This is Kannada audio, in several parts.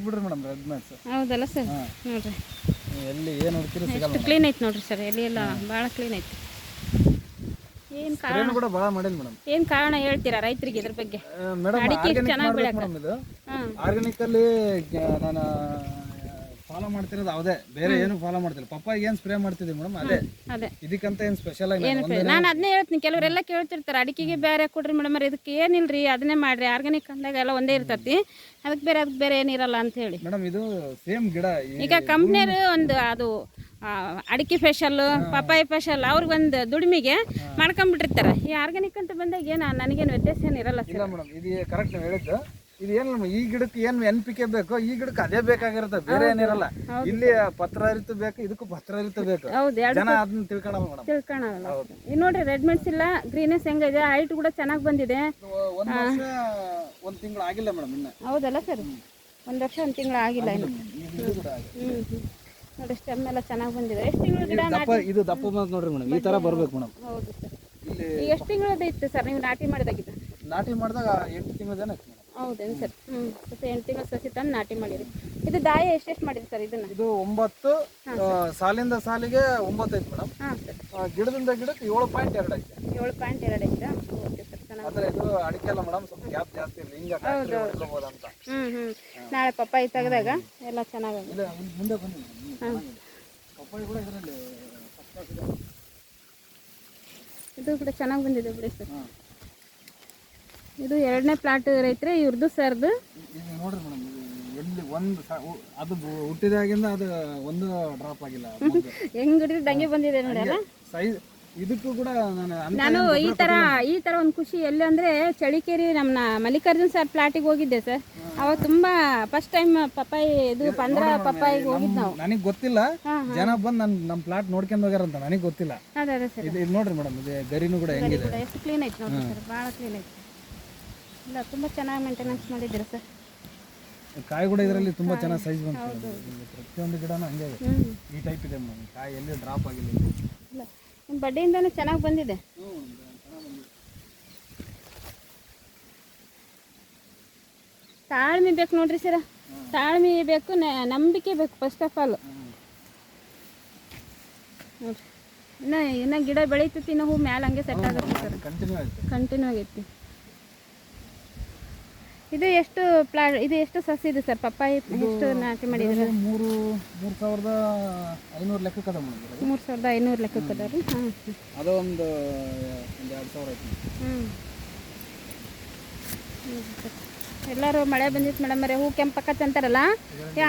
ಬಿಡ್ರಿ ಮೇಡಮ್ ರೆಡ್ ಮ್ಯಾಟ್ಸ್. ಹೌದಲ್ಲ ಸರ್, ನೋಡ್ರಿ ಎಲ್ಲಿ ಏನು ಹುಡುಕಿರಿ ಸಿಗಲ್ಲ. ಎಷ್ಟು ಕ್ಲೀನ್ ಐತೆ ನೋಡ್ರಿ ಸರ್, ಎಲ್ಲಿ ಎಲ್ಲ ಭಾಳ ಕ್ಲೀನ್ ಐತಿ. ಏನು ಕಾರಣ ಕೂಡ ಭಾಳ ಮಾಡಿಲ್ಲ ಮೇಡಮ್. ಏನು ಕಾರಣ ಹೇಳ್ತೀರಾ ರೈತರಿಗೆ ಇದ್ರ ಬಗ್ಗೆ? ಮೇಡಮ್ ಅಡಿಕೆ ಎಷ್ಟು ಚೆನ್ನಾಗಿ ಬೆಳಕ. ಮೇಡಮ್ ಇದು ಆರ್ಗಾನಿಕಲ್ಲಿ ನಾನು ಫಾಲೋ ಮಾಡ್ತಿರೋದು ಅದೇ, ಬೇರೆ ಏನು ಫಾಲೋ ಮಾಡ್ತಿಲ್ಲ. ಪಪ್ಪಾಯಿಗೆ ಏನು ಸ್ಪ್ರೇ ಮಾಡ್ತಿದ್ದೀವಿ ಮೇಡಮ್, ಅದೇ ಇದಕ್ಕಂತ ಏನು ಸ್ಪೆಷಲ್ ಆಗಿ ನಾನು ಅದನ್ನೇ ಹೇಳ್ತೀನಿ. ಕೆಲವರೆಲ್ಲ ಕೇಳ್ತಿರ್ತಾರೆ ಅಡಿಕೆಗೆ ಬೇರೆ ಕೊಡ್ರಿ ಮೇಡಮ್, ಇದಕ್ಕೆ ಏನಿಲ್ರಿ ಅದನ್ನೇ ಮಾಡ್ರಿ, ಆರ್ಗಾನಿಕ್ ಅಂದಾಗ ಎಲ್ಲ ಒಂದೇ ಇರ್ತತಿ, ಅದಕ್ಕೆ ಬೇರೆ ಏನಿರಲ್ಲ ಅಂತ ಹೇಳಿ. ಮೇಡಮ್ ಇದು ಸೇಮ್ ಗಿಡ. ಈಗ ಕಂಪ್ನಿಯರು ಒಂದು ಅದು ಅಡಿಕೆ ಫೆಷಲ್, ಪಪ್ಪಾಯಿ ಫೆಷಲ್ ಅವ್ರಿಗೊಂದು ದುಡಿಮೆಗೆ ಮಾಡ್ಕೊಂಡ್ಬಿಟ್ಟಿರ್ತಾರೆ. ಈ ಆರ್ಗಾನಿಕ್ ಅಂತ ಬಂದಾಗ ಏನು ನನಗೇನು ವ್ಯತ್ಯಾಸ ಏನಿರಲ್ಲ ಸರ್. ಇಲ್ಲ ಮೇಡಮ್, ಇದು ಕರೆಕ್ಟ್ ನೀವು ಹೇಳಿದ್ದು. ಇದು ಏನು ಈ ಗಿಡಕ್ಕೆ ಏನು NPK ಬೇಕು, ಈ ಗಿಡಕ್ಕೆ ಅದೇ ಬೇಕಾಗಿರುತ್ತೆ, ಬೇರೆ ಏನಿರಲ್ಲ. ಇಲ್ಲಿ ಪತ್ರ ಹರಿತು ಬೇಕು, ಇದಕ್ಕೂ ಪತ್ರ ಹರಿತು ಬೇಕು. ಹೌದು, ಜನ ಅದನ್ನ ತಿಳ್ಕೊಳಲ್ಲ ಮೇಡಮ್. ತಿಳ್ಕೊಳಲ್ಲ. ಈಗ ನೋಡ್ರಿ ರೆಡ್ ಮೆಣಸ್ ಇಲ್ಲ, ಗ್ರೀನೆಸ್ ಹೆಂಗಿದೆ, ಹೈಟ್ ಕೂಡ ಚೆನ್ನಾಗಿ ಬಂದಿದೆ. ಒಂದು ತಿಂಗಳು ಆಗಿಲ್ಲ ಮೇಡಮ್ ಇನ್ನು. ಹೌದಲ್ಲ ಸರ್, 1 ವರ್ಷ 1 ತಿಂಗಳು ಆಗಿಲ್ಲ ಇನ್ನು. ನೋಡಿ ಸ್ಟೆಮ್ ಎಲ್ಲ ಚೆನ್ನಾಗಿ ಬಂದಿದೆ. ಎಷ್ಟು ತಿಂಗಳು ಗಿಡ ಇದು ದಪ್ಪ ಬಂತು ನೋಡ್ರಿ ಮೇಡಮ್, ಈ ತರ ಬರ್ಬೇಕು ಮೇಡಮ್. ಹೌದು ಸರ್. ಈಗ ಎಷ್ಟು ತಿಂಗಳದ ಇತ್ತು ಸರ್ ನೀವು ನಾಟಿ ಮಾಡಿದಾಗಿದ್ದ? ನಾಟಿ ಮಾಡಿದಾಗ 8 ತಿಂಗಳ ಜನ ಇತ್ತು ಮೇಡಮ್. ಹೌದೇನು ಸರ್? ಮತ್ತೆ 8 ತಿಂಗಳ ಸಸಿ ತಂದು ನಾಟಿ ಮಾಡಿರಿ. ಇದು ದಾಯ ಎಷ್ಟೆಷ್ಟು ಮಾಡಿರಿ ಸರ್ ಇದನ್ನ? ಇದು 9 ಸಾಲಿಂದ ಸಾಲಿಗೆ 9 ಐತೆ ಮೇಡಮ್. ಹಾಂ ಸರ್. ಗಿಡದಿಂದ ಗಿಡಕ್ಕೆ 7.2 ಐತೆ. 7.2 ಐತಾ? ಓಕೆ ಸರ್, ಚೆನ್ನಾಗಿ. ಆದರೆ ಇದು ಅಡಿಕೆ ಅಲ್ಲ ಮೇಡಮ್, ಸ್ವಲ್ಪ ಗ್ಯಾಪ್ ಜಾಸ್ತಿ ಇಲ್ಲ, ಹಿಂಗೆ ಹೊಡ್ಕೋಬೋದು ಅಂತ. ನಾಳೆ ಪಪ್ಪಾಯಿ ತೆಗೆದಾಗ ಎಲ್ಲ ಚೆನ್ನಾಗಿದೆ. ಇಲ್ಲ ಮುಂದೆ ಬನ್ನಿ, ಪಪ್ಪಾಯಿ ಕೂಡ ಇದರಲ್ಲಿ ಇದು ಕೂಡ ಚೆನ್ನಾಗಿ ಬಂದಿದೆ ಬಿಡಿ ಸರ್. ಇದು 2ನೇ ಪ್ಲಾಟ್ ರೈತರೆ ಇವ್ರದ್ದು ಸರ್ದು. ಈಗ ನೋಡ್ರಿ ಮೇಡಮ್, ಎಲ್ಲಿ ಅದು ಹುಟ್ಟಿದಾಗಿಂದ ಅದು ಒಂದು ಡ್ರಾಪ್ ಆಗಿಲ್ಲ. ಹೆಂಗ್ ಹಿಡಿದು ಹಂಗೆ ಬಂದಿದೆ ನೋಡಿ ಅಲ್ಲ. ಸೈಜ್ ಇದಕ್ಕೂ ಕೂಡ ನಾನು ಈ ತರ ಒಂದು ಖುಷಿ ಎಲ್ಲಿ ಅಂದ್ರೆ ಚಳಿಕೇರಿ ನಮ್ಮ ಮಲ್ಲಿಕಾರ್ಜುನ್ ಸರ್ ಪ್ಲಾಟಿಗೆ ಹೋಗಿದ್ದೆ ಸರ್. ಅವಾಗ ತುಂಬಾ ಫಸ್ಟ್ ಟೈಮ್ ಪಪ್ಪಾಯಿ ಇದು 15 ಪಪ್ಪಾಯಿಗೆ ಹೋಗಿದ್ದು ನಾವು. ನನಗೆ ಗೊತ್ತಿಲ್ಲ, ಜನ ಬಂದು ನಮ್ಮ ಪ್ಲಾಟ್ ನೋಡ್ಕೊಂಡು ಹೋಗ್ಯಾರಂತ, ನನಗೆ ಗೊತ್ತಿಲ್ಲ. ಅದೇ ಸರ್, ಇದು ನೋಡ್ರಿ ಮೇಡಮ್, ಇದು ಗರಿನೂ ಕೂಡ ಹೆಂಗಿದೆ, ಎಷ್ಟು ಕ್ಲೀನ್ ಐತೆ ನೋಡ್ರಿ ಸರ್, ಭಾಳ ಕ್ಲೀನ್ ಐತೆ. ಇಲ್ಲ ತುಂಬಾ ಚೆನ್ನಾಗಿ ಮೇಂಟೆನೆನ್ಸ್ ಮಾಡಿದ್ದೀರಾ ಸರ್. ಕಾಯಿ ಕೂಡ ಇದರಲ್ಲಿ ತುಂಬಾ ಚೆನ್ನಾಗಿ ಸೈಜ್ ಬಂತು. ಪ್ರತಿಯೊಂದು ಗಿಡನೂ ಹಂಗೆ ಈ ಟೈಪ್ ಇದೆ ಮೇಡಮ್, ಕಾಯಿ ಎಲ್ಲಿ ಡ್ರಾಪ್ ಆಗಿಲ್ಲ. ಇಲ್ಲ ನಿಮ್ಮ ಬಡ್ಡೆಯಿಂದನೂ ಚೆನ್ನಾಗಿ ಬಂದಿದೆ. ತಾಳ್ಮೆ ಬೇಕು ನೋಡ್ರಿ ಸರ, ತಾಳ್ಮೆ ಬೇಕು, ನಂಬಿಕೆ ಬೇಕು ಫಸ್ಟ್ ಆಫ್ ಆಲ್. ನೋಡ್ರಿ ಇನ್ನ ಗಿಡ ಬೆಳೀತೈತಿ, ಇನ್ನು ಹೂ ಮ್ಯಾಲ ಹಂಗೆ ಸೆಟ್ ಆಗುತ್ತೆ ಸರ್, ಕಂಟಿನ್ಯೂ ಆಗೈತಿ. ಇದು ಎಷ್ಟು ಸಸಿ ಇದೆ ಸರ್ ಪಪ್ಪಾಯಿ? ಎಷ್ಟು ನಾಟಿ ಮಾಡಿದ್ರೆ? 3,500 ಲೆಕ್ಕಕ್ಕೆ ಅದ ಮೇಡಮ್. 3,500 ಲೆಕ್ಕಕ್ಕೆ ಅದ ರೀ. ಹಾಂ, ಅದೊಂದು 2,000 ಐತಿ. ಎಲ್ಲರೂ ಮಳೆ ಬಂದಿತ್ತು ಮೇಡಮ್, ಮರೆ ಹೂ ಕೆಂಪಕ್ಕತ್ತ ಅಂತಾರಲ್ಲ,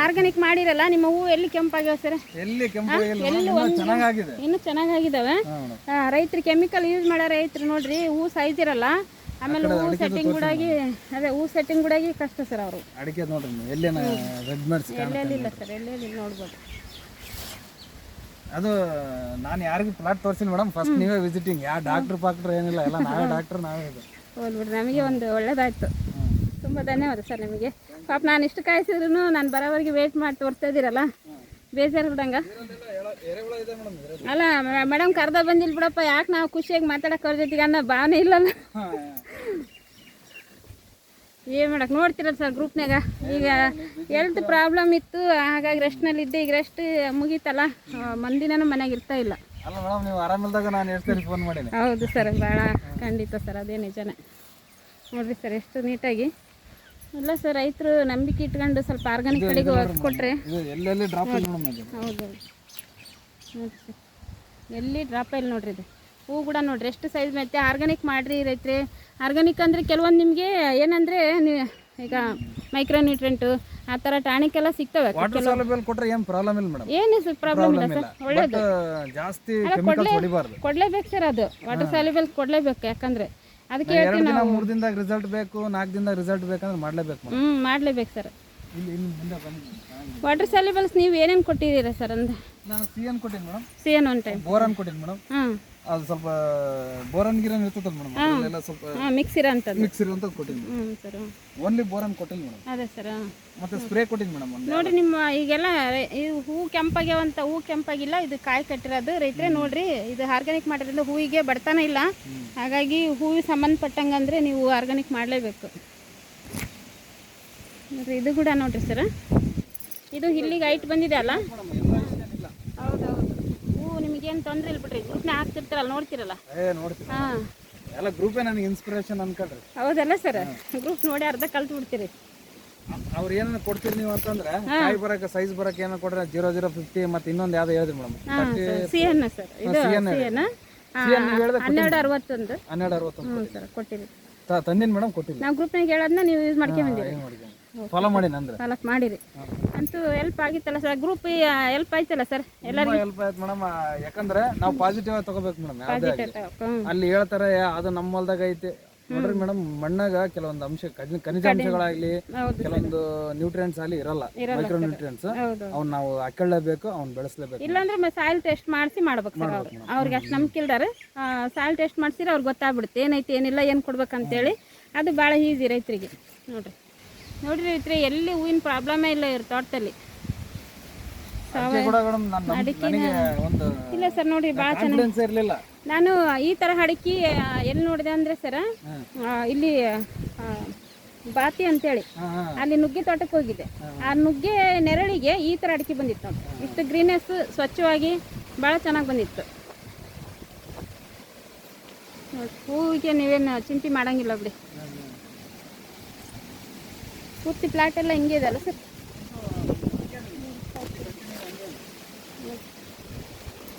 ಆರ್ಗಾನಿಕ್ ಮಾಡಿರಲ್ಲ, ನಿಮ್ಮ ಹೂ ಎಲ್ಲಿ ಕೆಂಪಾಗ್ಯಾವ ಸರ್? ಎಲ್ಲಿ ಇನ್ನೂ ಚೆನ್ನಾಗಿದ್ದಾವೆ. ರೈತರು ಕೆಮಿಕಲ್ ಯೂಸ್ ಮಾಡೋ ರೈತರು ನೋಡ್ರಿ, ಹೂ ಸೈಜ್ ಇರಲ್ಲ, ಆಮೇಲೆ ಹೂ ಸೆಟ್ಟಿಂಗ್ ಕೂಡ ಕಷ್ಟ ಸರ್. ಅವರು ಅಡಿಕೆ ನೋಡ್ರಿ ಎಲ್ಲೇನ ರೆಡ್ ಮ್ಯಾಟ್ಸ್ ಎಲ್ಲೆಲ್ಲಿಲ್ಲ ಸರ್, ಎಲ್ಲೆಲ್ಲಿ ನೋಡ್ಬೋದು. ಅದು ನಾನು ಯಾರಿಗೂ ಪ್ಲಾಟ್ ತೋರಿಸಿಲ್ಲ ಮೇಡಮ್, ಫಸ್ಟ್ ನೀವೇ ವಿಸಿಟಿಂಗ್. ಯಾವ ಡಾಕ್ಟರ್ ಏನಿಲ್ಲ, ಎಲ್ಲ ನಾವೇ ಡಾಕ್ಟರ್, ನಾವೇ ಇದು. ಹೌದು ಬಿಡ್ರಿ, ನಮಗೆ ಒಂದು ಒಳ್ಳೇದಾಯ್ತು. ತುಂಬ ಧನ್ಯವಾದ ಸರ್ ನಿಮಗೆ. ಪಾಪ ನಾನು ಇಷ್ಟು ಕಾಯಿಸಿದ್ರು ನಾನು ಬರೋವರೆಗೆ ವೇಟ್ ಮಾಡಿ ತೋರಿಸ್ತಾ ಇದ್ದೀರಲ್ಲ, ಬೇಜಾರು ಬಿಡಂಗ ಅಲ್ಲ. ಮೇಡಮ್ ಕರ್ದ ಬಂದಿಲ್ಲ ಬಿಡಪ್ಪ, ಯಾಕೆ ನಾವು ಖುಷಿಯಾಗಿ ಮಾತಾಡಕ್ಕೆ ಅವ್ರ ಜೊತೆಗೆ ಅನ್ನೋ ಭಾವನೆ ಇಲ್ಲಲ್ಲ. ಏನು ಮಾಡಕ್ಕೆ ನೋಡ್ತಿರಲ್ಲ ಸರ್ ಗ್ರೂಪ್ನಾಗ, ಈಗ ಹೆಲ್ತ್ ಪ್ರಾಬ್ಲಮ್ ಇತ್ತು, ಹಾಗಾಗಿ ರೆಸ್ಟ್ನಲ್ಲಿದ್ದೆ. ಈಗ ರೆಸ್ಟ್ ಮುಗೀತಲ್ಲ, ಮಂದಿನೂ ಮನೆಯಾಗ ಇರ್ತಾ ಇಲ್ಲ. ಹೌದು ಸರ್, ಭಾಳ ಖಂಡಿತ ಸರ್, ಅದೇ ನಿಜನೇ. ನೋಡಿರಿ ಸರ್ ಎಷ್ಟು ನೀಟಾಗಿ ಇಲ್ಲ ಸರ್, ರೈತರು ನಂಬಿಕೆ ಇಟ್ಕೊಂಡು ಸ್ವಲ್ಪ ಆರ್ಗಾನಿಕ್ ಕಡೆಗೆ ಒತ್ತು ಕೊಟ್ಟರೆ. ಹೌದು ನೋಡಿರಿ ಸರ್, ಎಲ್ಲಿ ಡ್ರಾಪ್ ಇಲ್ಲ ನೋಡ್ರಿ. ಇದು ಹೂ ಕೂಡ ನೋಡ್ರಿ ಎಷ್ಟು ಸೈಜ್ ಮತ್ತೆ. ಆರ್ಗಾನಿಕ್ ಮಾಡಿರಿ ರೈತರೆ. ಆರ್ಗಾನಿಕ್ ಅಂದರೆ ಕೆಲವೊಂದು ನಿಮಗೆ ಏನಂದರೆ ಈಗ ಮೈಕ್ರೋ ನ್ಯೂಟ್ರೆಂಟು ಆ ಥರ ಟಾನಿಕ್ ಎಲ್ಲ ಸಿಗ್ತವೆ. ಏನು ಪ್ರಾಬ್ಲಮ್ ಇಲ್ಲ ಸರ್, ಒಳ್ಳೇದು. ಕೊಡಲೇಬೇಕು ಸರ್, ಅದು ವಾಟರ್ ಸಾಲ್ಯುಬಲ್ ಕೊಡಲೇಬೇಕು. ಯಾಕಂದರೆ ಅದಕ್ಕೆ ಹೇಳ್ತೀವಿ ನಾವು, 3 ದಿನದಾಗ ರಿಸಲ್ಟ್ ಬೇಕು, 4 ದಿನದಾಗ ರಿಸಲ್ಟ್ ಬೇಕಂದ್ರೆ ಮಾಡಲೇಬೇಕು. ಮಾಡಲೇಬೇಕು ಸರ್. ವಾಟರ್ ಸಾಲ್ಯುಬಲ್ಸ್ ನೀವು ಏನೇನು ಕೊಟ್ಟಿದ್ದೀರಾ ಸರ್? ಅಂದ್ರೆ ನಾನು CN ಕೊಟ್ಟಿನಿ madam, CN one time. Boron ಕೊಟ್ಟಿನಿ ಮೇಡಮ್. ಅದು ಸ್ವಲ್ಪ ಬೋರಾನ್ ಗಿರನ್ ಇರ್ತದಲ್ಲ ಮೇಡಮ್, ಅದೆಲ್ಲ ಸ್ವಲ್ಪ ಮಿಕ್ಸ್ ಇರೋಂಥದ್ದು ಕೊಟ್ಟಿನಿ ಸರ್. ಓನ್ಲಿ ಬೋರಾನ್ ಕೊಟ್ಟಿಲ್ಲ ಮೇಡಮ್. ಅದೇ ಸರ್, ಮತ್ತೆ ಸ್ಪ್ರೇ ಕೊಟ್ಟಿನಿ ಮೇಡಮ್. ನೋಡಿರಿ ನಿಮ್ಮ ಈಗೆಲ್ಲ ಇದು ಹೂ ಕೆಂಪಾಗ್ಯಾವಂತ, ಹೂ ಕೆಂಪಾಗಿಲ್ಲ, ಇದು ಕಾಯಿ ಕಟ್ಟಿರೋದು ರೈತರೇ. ನೋಡ್ರಿ ಇದು ಆರ್ಗಾನಿಕ್ ಮಾಡಿರೋದ್ರಿಂದ ಹೂವಿಗೆ ಬಡ್ತಾನೆ ಇಲ್ಲ. ಹಾಗಾಗಿ ಹೂವಿಗೆ ಸಂಬಂಧಪಟ್ಟಂಗೆ ಅಂದರೆ ನೀವು ಆರ್ಗಾನಿಕ್ ಮಾಡಲೇಬೇಕು. ನೋಡ್ರಿ ಇದು ಕೂಡ ನೋಡ್ರಿ ಸರ್, ಇದು ಇಲ್ಲಿಗೆ ಹೈಟ್ ಬಂದಿದೆ ಅಲ್ಲ. ಮೇಡಮ್ ಎಲ್ಲ ಇಷ್ಟೇನಿಲ್ಲ. ಹೌದೌದು. ಹೂ ನಿಮಗೇನು ತೊಂದರೆ ಇಲ್ಲ ಬಿಡ್ರಿ, ಗ್ರೂಪ್ನ ಹಾಕ್ತಿರ್ತಾರಲ್ಲ ನೋಡ್ತಿರಲ್ಲ. ನೋಡ್ತೀನಿ ಹಾಂ ಎಲ್ಲ ಗ್ರೂಪೇ ನನಗೆ ಇನ್ಸ್ಪಿರೇಷನ್ ಅನ್ಕೊಳ್ರಿ. ಹೌದಲ್ಲ ಸರ್, ಗ್ರೂಪ್ ನೋಡಿ ಅರ್ಧ ಕಲ್ತು ಬಿಡ್ತೀರಿ. ಅವ್ರು ಏನನ್ನ ಕೊಡ್ತೀರಿ ನೀವು ಅಂತಂದ್ರೆ ಕಾಯಿ ಬರಕ್ಕೆ ಸೈಜ್ ಬರಕ್ಕೆ ಏನೋ ಕೊಡ್ರೆ 0050 ಮತ್ತೆ ಇನ್ನೊಂದು ಯಾವ್ದು ಹೇಳಿದ್ರಿ ಮೇಡಮ್? CN ಸರ್, ಇದು CN 1261. 1261 ಸರ್ ಕೊಟ್ಟಿರಿ. ತಂದಿನ ಮೇಡಮ್ ಕೊಟ್ಟಿಲ್ಲ. ನಾವು ಗ್ರೂಪ್ನಾಗ ಹೇಳೋದನ್ನ ನೀವು ಯೂಸ್ ಮಾಡ್ಕೊಂಬಂದಿರಿ, ಫಾಲೋ ಮಾಡಿ ನಂದ್ರೆ ಫಾಲೋ ಮಾಡಿರಿ. ಅಂತೂ ಹೆಲ್ಪ್ ಆಗಿತ್ತಲ್ಲ ಸರ್, ಗ್ರೂಪ್ ಹೆಲ್ಪ್ ಆಯ್ತಲ್ಲ ಸರ್ ಎಲ್ಲರಿಗೂ? ಹೆಲ್ಪ್ ಆಯ್ತು ಮೇಡಮ್. ಯಾಕಂದ್ರೆ ನಾವು ಪಾಸಿಟಿವ್ ಆಗಿ ತಗೋಬೇಕು ಮೇಡಮ್. ಅಲ್ಲಿ ಹೇಳ್ತಾರೆ ಅದು ನಮ್ಮ ಹೊಲ್ದಾಗ ಐತಿ ನೋಡ್ರಿ ಮೇಡಮ್, ಮಣ್ಣಾಗ ಕೆಲವೊಂದು ಅಂಶ ಖನಿಜಾಂಶಗಳಾಗ್ಲಿ ಕೆಲವೊಂದು ನ್ಯೂಟ್ರಿಯೆಂಟ್ಸ್ ಅಲ್ಲಿ ಇರಲ್ಲ, ಮೈಕ್ರೋ ನ್ಯೂಟ್ರಿಯೆಂಟ್ಸ್. ಅವ್ನ ನಾವು ಹಾಕೊಳ್ಳೇಬೇಕು, ಅವ್ನ ಬೆಳೆಸಲೇಬೇಕು. ಇಲ್ಲಾಂದ್ರೆ ಸಾಯಿಲ್ ಟೆಸ್ಟ್ ಮಾಡಿಸಿ ಮಾಡ್ಬೇಕು ಸರ್. ಅವ್ರಿಗೆ ಅಷ್ಟು ನಂಬಿಕೆ ಇಲ್ದಾರೆ ಸಾಯಿಲ್ ಟೆಸ್ಟ್ ಮಾಡಿಸಿದ್ರೆ ಅವ್ರಿಗೆ ಗೊತ್ತಾಗ್ಬಿಡುತ್ತೆ ಏನೈತಿ ಏನಿಲ್ಲ, ಏನು ಕೊಡ್ಬೇಕಂತೇಳಿ. ಅದು ಭಾಳ ಈಸಿ ರೈತರಿಗೆ. ನೋಡ್ರಿ ರೈತರಿ, ಎಲ್ಲಿ ಹೂವಿನ ಪ್ರಾಬ್ಲಮೇ ಇಲ್ಲ ಇವ್ರ ತೋಟದಲ್ಲಿ. ಇಲ್ಲ ಸರ್ ನೋಡ್ರಿ, ಭಾಳ ಚೆನ್ನಾಗಿ ಇರಲಿಲ್ಲ. ನಾನು ಈ ಥರ ಅಡಿಕೆ ಎಲ್ಲಿ ನೋಡಿದೆ ಅಂದರೆ ಸರ್, ಇಲ್ಲಿ ಬಾತಿ ಅಂತೇಳಿ ಅಲ್ಲಿ ನುಗ್ಗೆ ತೋಟಕ್ಕೆ ಹೋಗಿದ್ದೆ. ಆ ನುಗ್ಗೆ ನೆರಳಿಗೆ ಈ ಥರ ಅಡಿಕೆ ಬಂದಿತ್ತು ನೋಡಿ. ಇಷ್ಟು ಗ್ರೀನೆಸ್, ಸ್ವಚ್ಛವಾಗಿ ಭಾಳ ಚೆನ್ನಾಗಿ ಬಂದಿತ್ತು. ಹೂವಿಗೆ ನೀವೇನು ಚಿಂತೆ ಮಾಡಂಗಿಲ್ಲ ಬಿಡಿ. ಪೂರ್ತಿ ಪ್ಲಾಟ್ ಎಲ್ಲ ಹಿಂಗೆ ಇದೆ ಅಲ್ಲ ಸರ್?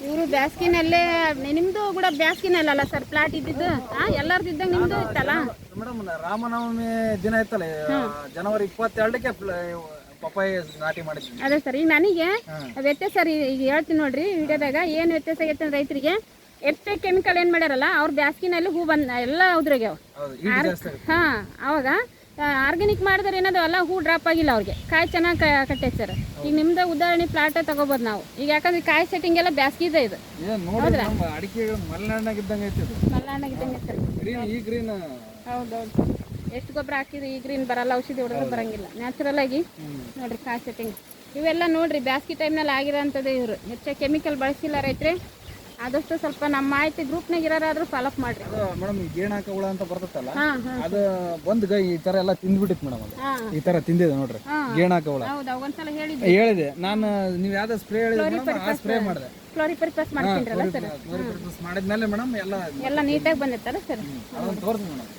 ಇವರು ಬ್ಯಾಸ್ಗಿನಲ್ಲೇ, ನಿಮ್ದು ಕೂಡ ಬ್ಯಾಸ್ಗಿನಲ್ಲ ಸರ್ ಪ್ಲಾಟ್ ಇದ್ದಿದ್ದು? ಎಲ್ಲರದ್ದು ಇದ್ದಂಗೆ ನಿಮ್ದು ಇತ್ತಲ್ಲ ಮೇಡಮ್? ರಾಮನವಮಿ ದಿನ ಇತ್ತಲ್ಲ, ಜನವರಿ 22ಕ್ಕೆ ಪಪ್ಪಾಯಿ ನಾಟಿ ಮಾಡಿದ್ವಿ. ಅದೇ ಸರ್, ಈಗ ನನಗೆ ವ್ಯತ್ಯಾಸ ಈಗ ಹೇಳ್ತೀನಿ ನೋಡ್ರಿ ವಿಡಿಯೋದಾಗ. ಏನು ವ್ಯತ್ಯಾಸ ಆಗೈತೆ ಅಂದ್ರೆ ರೈತರಿಗೆ ಎಷ್ಟೇ ಕೆಮಿಕಲ್ ಏನು ಮಾಡ್ಯಾರಲ್ಲ, ಅವ್ರ ಬ್ಯಾಸ್ಗಿನಲ್ಲಿ ಹೂ ಬಂದ ಎಲ್ಲ ಉದ್ರಾಗ್ಯಾವ. ಹಾಂ, ಅವಾಗ ಆರ್ಗ್ಯಾನಿಕ್ ಮಾಡಿದ್ರೆ ಏನದಲ್ಲ, ಹೂ ಡ್ರಾಪ್ ಆಗಿಲ್ಲ ಅವ್ರಿಗೆ, ಕಾಯಿ ಚೆನ್ನಾಗಿ ಕಟ್ಟೈತೆ ಸರ್. ಈಗ ನಿಮ್ದು ಉದಾಹರಣೆ ಪ್ಲಾಟೇ ತಗೋಬೋದು ನಾವು ಈಗ, ಯಾಕಂದ್ರೆ ಕಾಯಿ ಸೆಟ್ಟಿಂಗ್ ಎಲ್ಲ ಬ್ಯಾಸ್ಗಿ ಇದೆ. ಇದು ಹೌದ್ರಾ? ಮಲೆನಾಡಿನಾಗ ಇದ್ದಂಗೆ ಐತೆ, ಮಲೆನಾಡಿನಾಗ ಇದ್ದಂಗೆ ಸರ್. ಹೌದೌದು. ಎಷ್ಟು ಗೊಬ್ಬರ ಹಾಕಿದ್ರೆ ಈ ಗ್ರೀನ್ ಬರಲ್ಲ, ಔಷಧಿ ಹೊಡೆದ್ರೆ ಬರಂಗಿಲ್ಲ. ನ್ಯಾಚುರಲ್ ಆಗಿ ನೋಡ್ರಿ ಕಾಯಿ ಸೆಟ್ಟಿಂಗ್ ಇವೆಲ್ಲ ನೋಡ್ರಿ. ಬ್ಯಾಸ್ಗಿ ಟೈಮ್ನಲ್ಲಿ ಆಗಿರೋಂಥದ್ದು. ಇವರು ಹೆಚ್ಚಾಗಿ ಕೆಮಿಕಲ್ ಬಳಸಿಲ್ಲ ರೈತರೆ. ಆದಷ್ಟು ಸ್ವಲ್ಪ ನಮ್ಮ ಮಾಹಿತಿ ಗ್ರೂಪ್ನಾಗ ಇರೋರಾದ್ರೂ ಫಾಲೋಅಪ್ ಮಾಡ್ರಿ ಮೇಡಮ್. ಈ ಗೇಣಾಕ ಹುಳ ಅಂತ ಬರ್ತತ್ತಲ್ಲ, ಅದು ಬಂದ್ ಗೈ ಈ ತರ ಎಲ್ಲ ತಿಂದ್ಬಿಟ್ಟಿತ್ತು ಮೇಡಮ್. ಅದು ಈ ತರ ತಿಂದಿದೆ ನೋಡ್ರಿ ಗೇಣಾಕ ಹುಳ. ಒಂದ್ಸಲ ಹೇಳಿದೆ ನಾನು, ನೀವು ಯಾವ್ದು ಸ್ಪ್ರೇ ಹೇಳಿದ್ರೆ ಆ ಸ್ಪ್ರೇ ಮಾಡಿದೆ. ಕ್ಲೋರಿಪರಿಪಾಸ್ ಮಾಡ್ತೀರಲ್ಲ ಸರ್? ಮಾಡಿದ್ಮೇಲೆ ಮೇಡಮ್ ಎಲ್ಲ ನೀಟಾಗಿ ಬಂದಿತ್ತಲ್ಲ ಸರ್? ತೋರಿಸಿ ಮೇಡಮ್,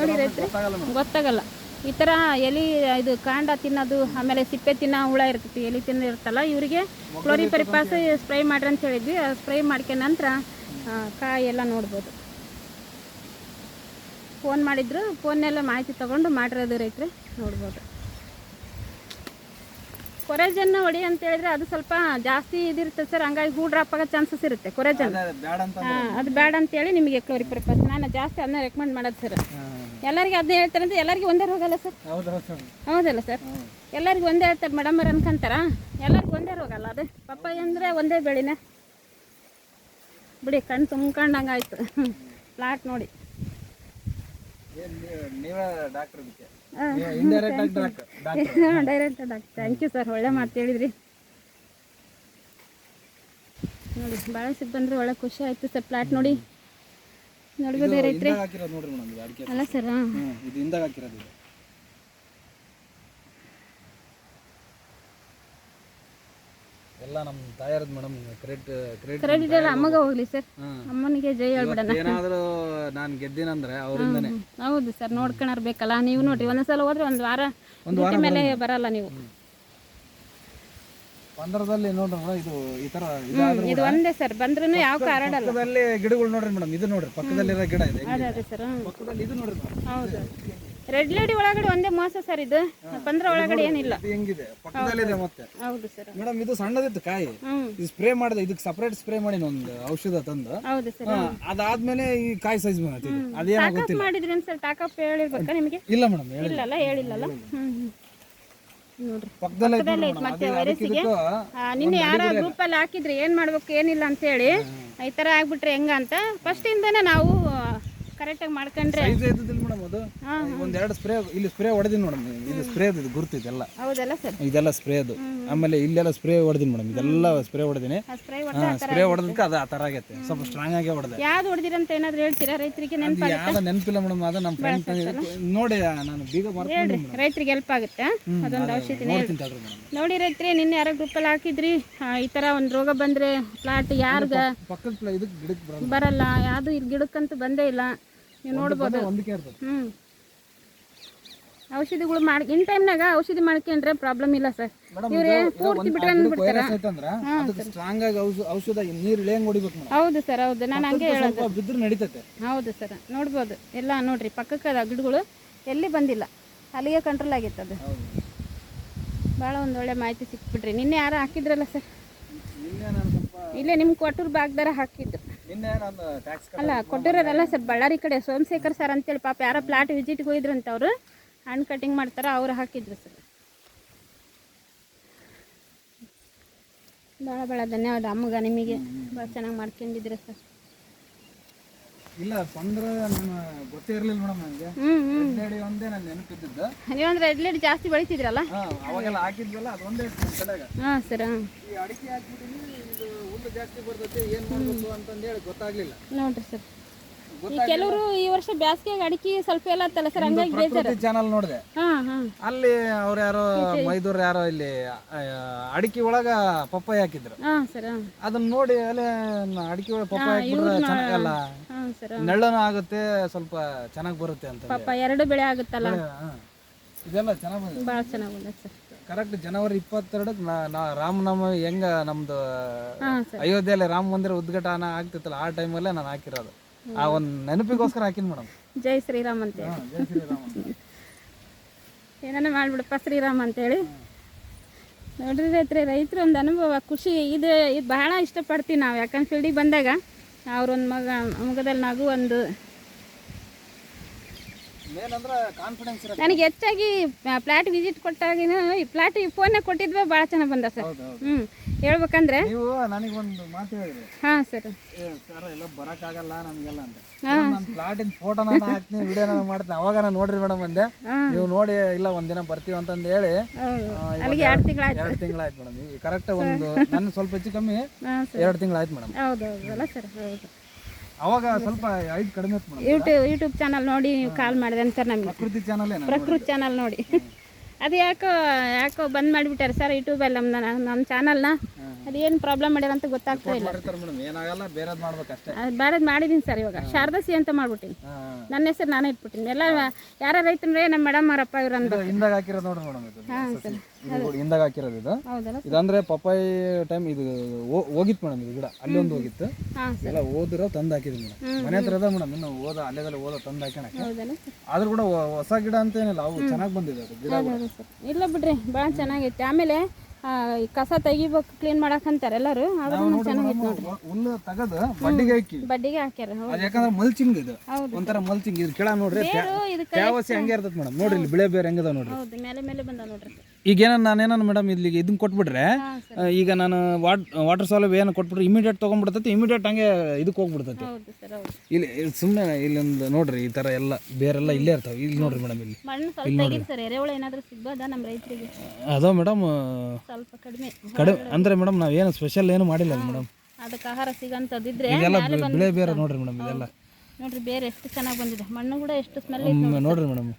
ನೋಡಿ ರೈತರು ಗೊತ್ತಾಗಲ್ಲ. ಈ ಥರ ಎಲಿ ಇದು ಕಾಂಡ ತಿನ್ನೋದು, ಆಮೇಲೆ ಸಿಪ್ಪೆ ತಿನ್ನೋ ಹುಳ ಇರ್ತೈತಿ, ಎಲಿ ತಿನ್ನಿರುತ್ತಲ್ಲ, ಇವರಿಗೆ ಕ್ಲೋರಿಪರಿಪಾಸ್ ಸ್ಪ್ರೇ ಮಾಡ್ರಿ ಅಂತ ಹೇಳಿದ್ವಿ. ಸ್ಪ್ರೇ ಮಾಡ್ಕೊಂಡ ನಂತರ ಕಾಯಿ ಎಲ್ಲ ನೋಡ್ಬೋದು. ಫೋನ್ ಮಾಡಿದ್ರು, ಫೋನ್ನೆಲ್ಲ ಮಾಹಿತಿ ತೊಗೊಂಡು ಮಾಡಿರೋದು ರೈತರು ನೋಡ್ಬೋದು. ಕೊರೆಜನ್ ಹೊಡಿ ಅಂತ ಹೇಳಿದ್ರೆ ಅದು ಸ್ವಲ್ಪ ಜಾಸ್ತಿ ಇದಿರುತ್ತೆ ಸರ್, ಹಂಗಾಗಿ ಹೂ ಡ್ರಾಪ್ ಆಗೋ ಚಾನ್ಸಸ್ ಇರುತ್ತೆ. ಕೊರೆಜನ್ ಅದು ಬೇಡ ಅಂತೇಳಿ ನಿಮಗೆ ಕ್ಲೋರಿಪರಿಪಾಸ್ ನಾನು ಜಾಸ್ತಿ ಅದನ್ನ ರೆಕಮೆಂಡ್ ಮಾಡೋದು ಸರ್. ಎಲ್ಲರಿಗೆ ಅದನ್ನ ಹೇಳ್ತಾರೆ ಅಂತ ಎಲ್ಲರಿಗೂ ಒಂದೇ ರೋಗಲ್ಲ ಸರ್? ಹೌದಲ್ಲ ಸರ್? ಎಲ್ಲರಿಗೂ ಒಂದೇ ಹೇಳ್ತಾರೆ ಮೇಡಮ್ ಅವ್ರು ಅನ್ಕೊಂತಾರ, ಎಲ್ಲರಿಗೂ ಒಂದೇ ರೋಗಲ್ಲ. ಅದು ಪಪ್ಪಾಯಿ ಅಂದರೆ ಒಂದೇ ಬೆಳಿನೇ ಬಿಡಿ. ಕಣ್ಣು ತುಂಬ್ಕೊಂಡಂಗೆ ಆಯ್ತು ಪ್ಲಾಟ್ ನೋಡಿ. Direct doctor. Thank you sir, ಒಳ್ಳೆ ಮಾತು ಹೇಳಿದ್ರಿ ನೋಡಿ. ಭಾಳ ಸಿಟ್ಟು ಬಂದ್ರೆ ಒಳ್ಳೆ ಖುಷಿ ಆಯ್ತು ಸರ್. ಪ್ಲಾಟ್ ನೋಡಿ ನೋಡ್ಬೋದೇ ರೈತ್ರಿ? ಅಲ್ಲ ಸರ್, ಎಲ್ಲ ನಮ್ಮ ತಾಯರದು ಮೇಡಮ್. ಕ್ರೆಡಿಟ್ ಎಲ್ಲ ಅಮ್ಮಗ ಹೋಗ್ಲಿ ಸರ್, ಅಮ್ಮನಿಗೆ ಜೈ ಹೇಳ್ಬಿಡೋಣ. ಏನಾದರೂ ನಾನು ಗೆದ್ದಿನಂದ್ರೆ ಅವರಿಂದನೇ. ಹೌದು ಸರ್, ನೋಡ್ಕೊಳರ್ಬೇಕಲ್ಲ. ನೀವು ನೋಡ್ರಿ, ಒಂದೊಂದ್ಸಲ ಹೋದ್ರೆ ಒಂದು ವಾರ ಮೇಲೆ ಬರಲ್ಲ ನೀವು. ಪಂದ್ರದಲ್ಲಿ ನೋಡ್ರಿ ಇದು ಈ ತರ ಇದು ಒಂದೇ ಸರ್, ಬಂದ್ರೂ ಯಾವ ಕಾರಣ ಪಕ್ಕದಲ್ಲಿ ಗಿಡಗಳು ನೋಡ್ರಿ ಮೇಡಮ್. ಇದು ನೋಡ್ರಿ ಪಕ್ಕದಲ್ಲಿರೋ ಗಿಡ ಇದೆ. ಅದೇ ಸರ್, ಪಕ್ಕದಲ್ಲಿ ಇದು ನೋಡ್ರಿ. ಹೌದು. ರೆಡ್ ಲೇಡಿ ಒಳಗಡೆ ಒಂದೇ ಮೋಸ ಸರ್, ಇದು ಪಂದ್ರ ಒಳಗಡೆ ಏನಿಲ್ಲ. ಹೆಂಗಿದೆ ಪಕ್ಕದಲ್ಲಿದೆ ಮತ್ತೆ. ಹೌದು ಸರ್ ಮೇಡಮ್, ಇದು ಸಣ್ಣದಿತ್ತು ಕಾಯಿ. ಇದು ಸ್ಪ್ರೇ ಮಾಡಿದೆ, ಇದಕ್ಕೆ ಸಪರೇಟ್ ಸ್ಪ್ರೇ ಮಾಡಿ ಒಂದು ಔಷಧ ತಂದು. ಹೌದು ಸರ್. ಅದಾದ್ಮೇಲೆ ಈ ಕಾಯಿ ಸೈಜ್ ಬಂದಿದೆ. ಅದೇನೋ ಗೊತ್ತಿಲ್ಲ. ಮಾಡಿದ್ರಿ ಸರ್? ಟಾಕಪ್ ಹೇಳಿರ್ಬೇಕಾ ನಿಮಗೆ? ಇಲ್ಲ ಮೇಡಮ್, ಇಲ್ಲಲ್ಲ, ಹೇಳಿಲ್ಲಲ್ಲ. ನೋಡ್ರಿ ಪಕ್ಕದಲ್ಲೇ ಮತ್ತೆ ವೈರಸ್ಸಿಗೆ ನಿನ್ನೆ ಯಾರ ಗ್ರೂಪ್ ಅಲ್ಲಿ ಹಾಕಿದ್ರಿ ಏನ್ ಮಾಡ್ಬೇಕು ಏನಿಲ್ಲ ಅಂತ ಹೇಳಿ. ಈ ತರ ಆಗ್ಬಿಟ್ರೆ ಹೆಂಗ ಅಂತ ಫಸ್ಟ್ ಇಂದಾನೆ ನಾವು ಕರೆಕ್ಟ್ ಆಗಿ ಮಾಡ್ಕೊಂಡ್ರೆ ಮೇಡಮ್ ಅದು ಒಂದೆರಡು ಸ್ಪ್ರೇ ಇಲ್ಲಿ ಸ್ಪ್ರೇ ಹೊಡೆದಿನಿ ಮೇಡಮ್. ಇದು ಸ್ಪ್ರೇ ಇದು ಗುರುತು ಇದೆಲ್ಲ ಹೌದಲ್ಲ ಸರ್, ಇದೆಲ್ಲ ಸ್ಪ್ರೇ ಅದು. ಆಮೇಲೆ ಇಲ್ಲೆಲ್ಲ ಸ್ಪ್ರೇ ಹೊಡೆದಿನಿ ಮೇಡಮ್, ಇದೆಲ್ಲ ಸ್ಪ್ರೇ ಹೊಡೆದಿನಿ. ಸ್ಪ್ರೇ ಹೊಡೆದಕ್ಕೆ ಅದು ಆ ಥರ ಆಗೈತೆ, ಸ್ವಲ್ಪ ಸ್ಟ್ರಾಂಗ್ ಆಗಿ ಹೊಡೆದೆ. ಯಾವ್ದು ಹೊಡೆದಿರಂತ ಏನಾದ್ರು ಹೇಳ್ತೀರಾ ರೈತರಿಗೆ? ಯಾವ್ದು ನೆನಪಿಲ್ಲ ಮೇಡಮ್, ಅದು ನಮ್ಮ ಫ್ರೆಂಡ್ ನೋಡಿ ನಾನು ಬೀಗ ಹೇಳ್ರಿ, ರೈತರಿಗೆ ಹೆಲ್ಪ್ ಆಗುತ್ತೆ ಅದೊಂದು ಔಷಧಿ ನೋಡಿ. ರೈತರಿ ನಿನ್ನೆ ಯಾರೋ ಗ್ರೂಪಲ್ಲಿ ಹಾಕಿದ್ರಿ ಈ ಥರ ಒಂದು ರೋಗ ಬಂದರೆ ಪ್ಲಾಟ್ ಯಾರ್ಗ ಪಕ್ಕದ ಇದಕ್ಕೆ ಗಿಡಕ್ಕೆ ಬರಲ್ಲ, ಯಾವುದು ಇಲ್ಲಿ ಗಿಡಕ್ಕಂತೂ ಬಂದೇ ಇಲ್ಲ, ನೀವು ನೋಡ್ಬೋದು. ಔಷಧಿಗಳು ಮಾಡಿ ಇನ್ ಟೈಮ್ನಾಗ ಔಷಧಿ ಮಾಡ್ಕೊಂಡ್ರೆ ಪ್ರಾಬ್ಲಮ್ ಇಲ್ಲ ಸರ್. ಇವ್ರೆ ಪೂರ್ತಿ ಬಿಟ್ರೆ ಸ್ಟ್ರಾಂಗ್ ಆಗಿ ಔಷಧ ನೀರು ಇಳಿಯಂಗ್ ಹೊಡಿಬೇಕು ಮೇಡಮ್. ಹೌದು ಸರ್, ಹೌದು, ನಾನು ಹಂಗೆ ಹೇಳೋದು. ಬಿದ್ರೆ ನಡೀತೈತೆ. ಹೌದು ಸರ್, ನೋಡ್ಬೋದು ಎಲ್ಲ ನೋಡ್ರಿ, ಪಕ್ಕಕ್ಕದ ಗಿಡಗಳು ಎಲ್ಲಿ ಬಂದಿಲ್ಲ, ಅಲ್ಲಿಗೆ ಕಂಟ್ರೋಲ್ ಆಗಿತ್ತು ಅದು. ಭಾಳ ಒಂದೊಳ್ಳೆ ಮಾಹಿತಿ ಸಿಕ್ಬಿಟ್ರಿ. ನಿನ್ನೆ ಯಾರು ಹಾಕಿದ್ರಲ್ಲ ಸರ್, ಇಲ್ಲೇ ನಿಮ್ಮ ಕೊಟ್ಟೂರು ಭಾಗದಾರ ಹಾಕಿದ್ದು. ಅಲ್ಲ ಕೊಟ್ಟೂರಲ್ಲ ಸರ್, ಬಳ್ಳಾರಿ ಕಡೆ ಸೋಮಶೇಖರ್ ಸರ್ ಅಂತೇಳಿ ಪಾಪ ಯಾರೋ ಪ್ಲಾಟ್ ವಿಸಿಟ್ಗೆ ಹೋಗಿದ್ರಂತ, ಅವರು ಹಣ್ಣು ಕಟಿಂಗ್ ಮಾಡ್ತಾರೆ, ಅವ್ರು ಹಾಕಿದ್ರು ಸರ್. ಭಾಳ ಭಾಳ ಧನ್ಯವಾದ ಅಮ್ಮಗ, ನಿಮಗೆ ಭಾಳ ಚೆನ್ನಾಗಿ ಮಾಡ್ಕೊಂಡಿದ್ದೀರ ಸರ್. ಇಲ್ಲ ತೊಂದರೆ ಗೊತ್ತೇ ಇರಲಿಲ್ಲ ಮೇಡಮ್ ನನಗೆ. ಒಂದೇ ನಾನು ನೆನಪಿದ್ದು ನೀವಂದ್ರೆ ರೆಡ್ ಜಾಸ್ತಿ ಬೆಳಿತಿದ್ರಲ್ಲ ಅವಾಗೆಲ್ಲ ಹಾಕಿದ್ವಲ್ಲ, ಅದೊಂದೇ ತಲೆಗ. ಹಾಂ ಸರ್, ಈ ಅಡಿಕೆ ಹಾಕ್ಬಿಟ್ಟಿನಿ, ಇದು ಹುಲ್ಲು ಜಾಸ್ತಿ ಬರ್ತೈತೆ, ಏನು ಮಾಡಬೇಕು ಅಂತಂದೇಳಿ ಗೊತ್ತಾಗ್ಲಿಲ್ಲ ನೋಡ್ರಿ ಸರ್. ಈ ಕೆಲವರು ಈ ವರ್ಷ ಬ್ಯಾಸ್ಗೆಗೆ ಅಡಿಕೆ ಸ್ವಲ್ಪ ಎಲ್ಲ ಆತಲ್ಲ ಸರ್, ಹಂಗಾಗಿ ಬೇಜಾರು. ಚಾನಲ್ ನೋಡಿದೆ, ಅಲ್ಲಿ ಅವ್ರು ಯಾರೋ ಮೈದೂರ್ ಯಾರೋ ಇಲ್ಲಿ ಅಡಿಕೆ ಒಳಗ ಪಪ್ಪಾಯಿ ಹಾಕಿದ್ರು. ಅದನ್ನ ನೋಡಿ ಅಲ್ಲಿ ಅಡಿಕೆ ಒಳಗೆ ಪಪ್ಪಾಯಿ ಹಾಕಿದ್ರೆ ಚೆನ್ನಾಗಲ್ಲ, ನೆಳ್ಳನು ಆಗುತ್ತೆ, ಸ್ವಲ್ಪ ಚೆನ್ನಾಗಿ ಬರುತ್ತೆ ಅಂತ. ಪಾಪ ಎರಡು ಬೆಳೆ ಆಗುತ್ತಲ್ಲ, ಇದೆಲ್ಲ ಚೆನ್ನಾಗಿ ಬಂದಿದೆ, ಭಾಳ ಚೆನ್ನಾಗಿ ಬಂದ ಸರ್. ಕರೆಕ್ಟ್ ಜನವರಿ 22ಕ್ಕೆ ರಾಮನವಮಿ ಹೆಂಗ ನಮ್ದು ಅಯೋಧ್ಯೆಯಲ್ಲಿ ರಾಮ ಮಂದಿರ ಉದ್ಘಾಟನೆ ಆಗ್ತಿತ್ತಲ್ಲ, ಆ ಟೈಮಲ್ಲೇ ನಾನು ಹಾಕಿರೋದು. ಆ ಒಂದು ನೆನಪಿಗೋಸ್ಕರ ಹಾಕಿನಿ ಮೇಡಮ್. ಜೈ ಶ್ರೀರಾಮ್ ಅಂತೇಳಿ, ಜೈ ಶ್ರೀರಾಮ್ ಏನಾನ ಮಾಡ್ಬಿಡಪ್ಪ ಶ್ರೀರಾಮ್ ಅಂತೇಳಿ. ನೋಡ್ರಿ ರೈತರು ಒಂದು ಅನುಭವ, ಖುಷಿ ಇದು ಬಹಳ ಇಷ್ಟಪಡ್ತೀವಿ ನಾವು. ಯಾಕಂದ್ರೆ ಫೀಲ್ಡಿಗೆ ಬಂದಾಗ ಅವ್ರೊಂದು ಮುಖದಲ್ಲಿ ನಗು ಒಂದು. ನನಗೆ ಹೆಚ್ಚಾಗಿ ಪ್ಲಾಟ್ ವಿಸಿಟ್ ಕೊಟ್ಟಾಗಿನ ಈ ಪ್ಲಾಟ್ ಫೋನ್ನಾಗ ಕೊಟ್ಟಿದ್ವಿ, ಭಾಳ ಚೆನ್ನಾಗಿ ಬಂದ ಸರ್. ಹೇಳ್ಬೇಕಂದ್ರೆ ನೀವು ನನಗೊಂದು ಮಾತು ಹೇಳಿದ್ರಿ. ಹಾಂ ಸರ್, ಸರ್ ಎಲ್ಲ ಬರೋಕ್ಕಾಗಲ್ಲ ನಮಗೆಲ್ಲ ಅಂತ. ನಾನು ಪ್ಲಾಟಿನ ಫೋಟೋ ನಾನು ಹಾಕ್ತೀನಿ, ವಿಡಿಯೋ ನಾನು ಮಾಡ್ತೀನಿ. ಅವಾಗ ನಾನು ನೋಡ್ರಿ ಮೇಡಮ್ ಅಂದೆ, ನೀವು ನೋಡಿ ಇಲ್ಲ ಒಂದಿನ ಬರ್ತೀವಿ ಅಂತಂದು ಹೇಳಿ ಅಲ್ಲಿಗೆ 2 ತಿಂಗಳಾಯ್ತು. 2 ತಿಂಗಳಾಯ್ತು ಮೇಡಮ್. ಈಗ ಕರೆಕ್ಟ್ ಒಂದು ನನ್ನ ಸ್ವಲ್ಪ ಹೆಚ್ಚು ಕಮ್ಮಿ 2 ತಿಂಗಳಾಯ್ತು ಮೇಡಮ್. ಹೌದೌದಲ್ಲ ಸರ್, ಹೌದು. ಅವಾಗ ಸ್ವಲ್ಪ ಹೈಟ್ ಕಡಿಮೆ ಇತ್ತು ಮೇಡಮ್. ಯೂಟ್ಯೂಬ್ ಚಾನಲ್ ನೋಡಿ ನೀವು ಕಾಲ್ ಮಾಡಿದೆ ಸರ್ ನಮಗೆ. ಪ್ರಕೃತಿ ಚಾನಲ್ ನೋಡಿ ಅದು ಯಾಕೋ ಬಂದ್ ಮಾಡಿಬಿಟ್ಟಾರೆ ಸರ್ ಯೂಟ್ಯೂಬಲ್ಲಿ ನಮ್ಮ ಚಾನಲ್ನ. ಅದೇನು ಪ್ರಾಬ್ಲಮ್ ಮಾಡ್ಯಾರ ಅಂತ ಗೊತ್ತಾಗ್ತಾ ಇಲ್ಲ. ಬೇರೆದು ಮಾಡಿದ್ದೀನಿ ಸರ್. ಇವಾಗ ಶಾರದಾಸಿ ಅಂತ ಮಾಡ್ಬಿಟ್ಟಿನಿ, ನನ್ನ ಹೆಸರು ನಾನೇ ಇಟ್ಬಿಟ್ಟಿನಿ. ಎಲ್ಲ ಯಾರ ರೈತಂದ್ರೆ ನಮ್ಮ ಮೇಡಮ್ ಅವರಪ್ಪ ಇವ್ರು ಅಂದ್ಬಿಟ್ಟು ಹಿಂದಾಗ ಹಾಕಿರೋದು ನೋಡ್ರಿ ಮೇಡಮ್. ಹಾಂ ಸರ್, ಹಿಂದಾಗ ಹಾಕಿರೋದು ಇದು. ಹೌದಲ್ಲ, ಇದಂದ್ರೆ ಪಪ್ಪಾಯಿ ಟೈಮ್ ಇದು ಹೋಗಿತ್ತು ಮೇಡಮ್. ಇದು ಗಿಡ ಅಲ್ಲಿ ಒಂದು ಹೋಗಿತ್ತು, ಎಲ್ಲ ಓದಿರೋ ತಂದು ಹಾಕಿದ್ವಿ ಮೇಡಮ್. ಮನೆ ಹತ್ರ ಅದ ಮೇಡಮ್, ಇನ್ನು ಅಲ್ಲೇದಲ್ಲಿ ತಂದು ಹಾಕೋಣ. ಆದ್ರೂ ಕೂಡ ಹೊಸ ಗಿಡ ಅಂತ ಏನಿಲ್ಲ, ಅವು ಚೆನ್ನಾಗಿ ಬಂದಿದೆ ಅದು ಗಿಡ. ಇಲ್ಲ ಬಿಡ್ರಿ, ಭಾಳ ಚೆನ್ನಾಗೈತೆ. ಆಮೇಲೆ ಕಸ ತೆಗಿಬೇಕು, ಕ್ಲೀನ್ ಮಾಡಕ್ ಅಂತಾರೆ ಎಲ್ಲರೂ. ಆದ್ರೂ ಚೆನ್ನಾಗೈತೆ ನೋಡ್ರಿ. ಹುಲ್ಲು ತೆಗೆದು ಬಡ್ಡಿಗೆ ಹಾಕ್ಯಾರ. ಯಾಕಂದ್ರೆ ಮಲ್ಚಿಂಗ್ ಇದು, ಒಂಥರ ಮಲ್ಚಿಂಗ್. ಇದು ಕೆಳ ನೋಡ್ರಿ, ತ್ಯಾವಸಿ ಹಂಗೆ ಇರ್ತದೆ ಮೇಡಮ್. ನೋಡ್ರಿ ಇಲ್ಲಿ ಬಿಳೆ ಬೇರೆ ಹೆಂಗದ ನೋಡ್ರಿ. ಮೇಲೆ ಮೇಲೆ ಬಂದ ನೋಡ್ರಿ. ಈಗ ನಾನೇನ ಮೇಡಮ್ ಇಲ್ಲಿಗೆ ಇದನ್ನ ಕೊಟ್ಬಿಟ್ರೆ, ಈಗ ನಾನು ವಾಟರ್ ಸೌಲಭ್ಯ ಏನು ಕೊಟ್ಬಿಟ್ರೆ ಇಮಿಡಿಯೇಟ್ ತೊಗೊಂಡ್ಬಿಡ್ತೈತಿ, ಇಮಿಡಿಯೇಟ್ ಹಂಗೆ ಇದಕ್ಕೆ ಹೋಗ್ಬಿಡ್ತೈತಿ. ಇಲ್ಲಿ ಸುಮ್ಮನೆ ಇಲ್ಲೊಂದು ನೋಡ್ರಿ ಈ ಥರ ಎಲ್ಲ ಬೇರೆಲ್ಲ ಇಲ್ಲೇ ಇರ್ತಾವೆ. ಇಲ್ಲಿ ನೋಡ್ರಿ ಮೇಡಮ್, ಇಲ್ಲಿ ಅದೋ ಮೇಡಮ್ ಸ್ವಲ್ಪ ಕಡಿಮೆ ಅಂದ್ರೆ ಮೇಡಮ್ ನಾವೇನು ಸ್ಪೆಷಲ್ ಏನು ಮಾಡಿಲ್ಲ ಮೇಡಮ್. ಅದಕ್ಕೆ ಆಹಾರ ಸಿಗಂತದಿದ್ರೆ ಬಿಳೆ ಬೇರೆ ನೋಡ್ರಿ ಮೇಡಮ್. ಇದೆಲ್ಲ ನೋಡ್ರಿ, ಬೇರೆ ಎಷ್ಟು ಚೆನ್ನಾಗಿ ಬಂದಿದೆ. ಮಣ್ಣು ಕೂಡ ಎಷ್ಟು ಸ್ಮೆಲ್ ನೋಡ್ರಿ ಮೇಡಮ್.